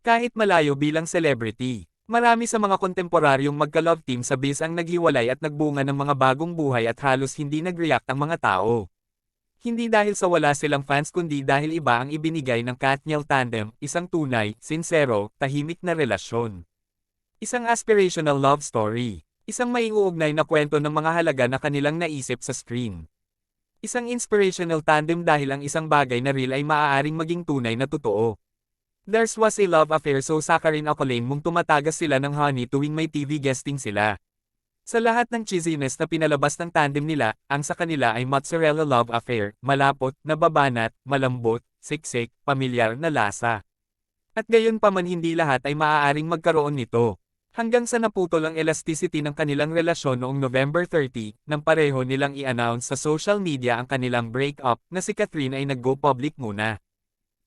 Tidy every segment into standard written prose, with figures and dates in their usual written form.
Kahit malayo bilang celebrity, marami sa mga kontemporaryong magka-love team sa biz ang naghiwalay at nagbunga ng mga bagong buhay at halos hindi nag-react ang mga tao. Hindi dahil sa wala silang fans kundi dahil iba ang ibinigay ng Katniel Tandem, isang tunay, sinsero, tahimik na relasyon. Isang aspirational love story. Isang maiuugnay na kwento ng mga halaga na kanilang naisip sa screen. Isang inspirational tandem dahil ang isang bagay na real ay maaaring maging tunay na totoo. Theirs was a love affair so sakarin ako lane mong tumatagas sila ng honey tuwing may TV guesting sila. Sa lahat ng cheesiness na pinalabas ng tandem nila, ang sa kanila ay mozzarella love affair, malapot, nababanat, malambot, siksik, pamilyar na lasa. At gayon pa man hindi lahat ay maaaring magkaroon nito. Hanggang sa naputol ang elasticity ng kanilang relasyon noong November 30, nang pareho nilang i-announce sa social media ang kanilang breakup, na si Catherine ay nag-go public muna.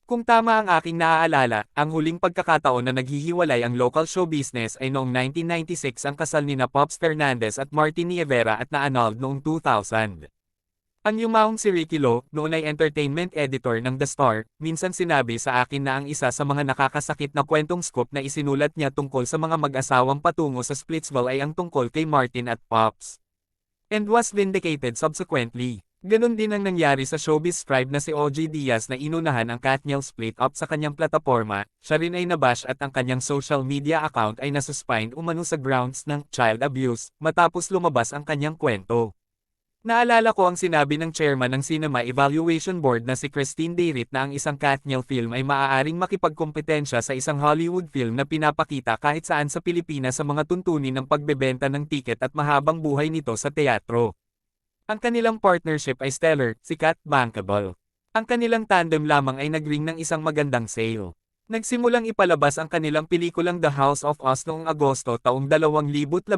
Kung tama ang aking naaalala, ang huling pagkakataon na naghihiwalay ang local show business ay noong 1996 ang kasal nina Pops Fernandez at Martin Nievera at na-annulled noong 2000. Ang yumaong si Ricky Lo, noon ay entertainment editor ng The Star, minsan sinabi sa akin na ang isa sa mga nakakasakit na kwentong scoop na isinulat niya tungkol sa mga mag-asawang patungo sa Splitsville ay ang tungkol kay Martin at Pops. And was vindicated subsequently. Ganon din ang nangyari sa showbiz scribe na si OG Diaz na inunahan ang Katniel split up sa kanyang plataporma, siya rin ay nabash at ang kanyang social media account ay nasuspend umano sa grounds ng child abuse, matapos lumabas ang kanyang kwento. Naalala ko ang sinabi ng chairman ng Cinema Evaluation Board na si Christine Deirit na ang isang Katniel film ay maaaring makipagkompetensya sa isang Hollywood film na pinapakita kahit saan sa Pilipinas sa mga tuntunin ng pagbebenta ng tiket at mahabang buhay nito sa teatro. Ang kanilang partnership ay stellar, sikat, bankable. Ang kanilang tandem lamang ay nagring ng isang magandang sale. Nagsimulang ipalabas ang kanilang pelikulang The House of Us noong Agosto taong 2018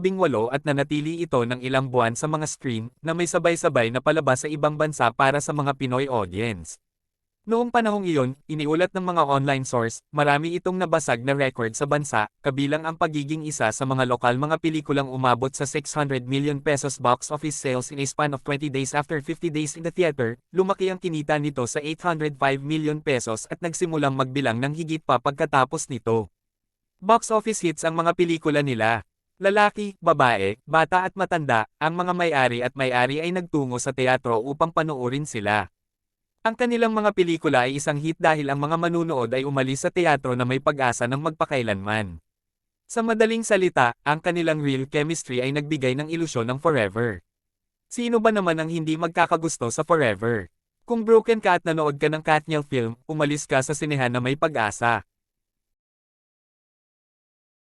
at nanatili ito ng ilang buwan sa mga screen na may sabay-sabay na palabas sa ibang bansa para sa mga Pinoy audience. Noong panahong iyon, iniulat ng mga online source, marami itong nabasag na record sa bansa, kabilang ang pagiging isa sa mga lokal mga pelikulang umabot sa 600 million pesos box office sales in a span of 20 days after 50 days in the theater, lumaki ang kinita nito sa 805 million pesos at nagsimulang magbilang ng higit pa pagkatapos nito. Box office hits ang mga pelikula nila. Lalaki, babae, bata at matanda, ang mga may-ari ay nagtungo sa teatro upang panoorin sila. Ang kanilang mga pelikula ay isang hit dahil ang mga manunood ay umalis sa teatro na may pag-asa ng magpakailanman. Sa madaling salita, ang kanilang real chemistry ay nagbigay ng ilusyon ng forever. Sino ba naman ang hindi magkakagusto sa forever? Kung broken ka at nanood ka ng Katniel film, umalis ka sa sinehan na may pag-asa.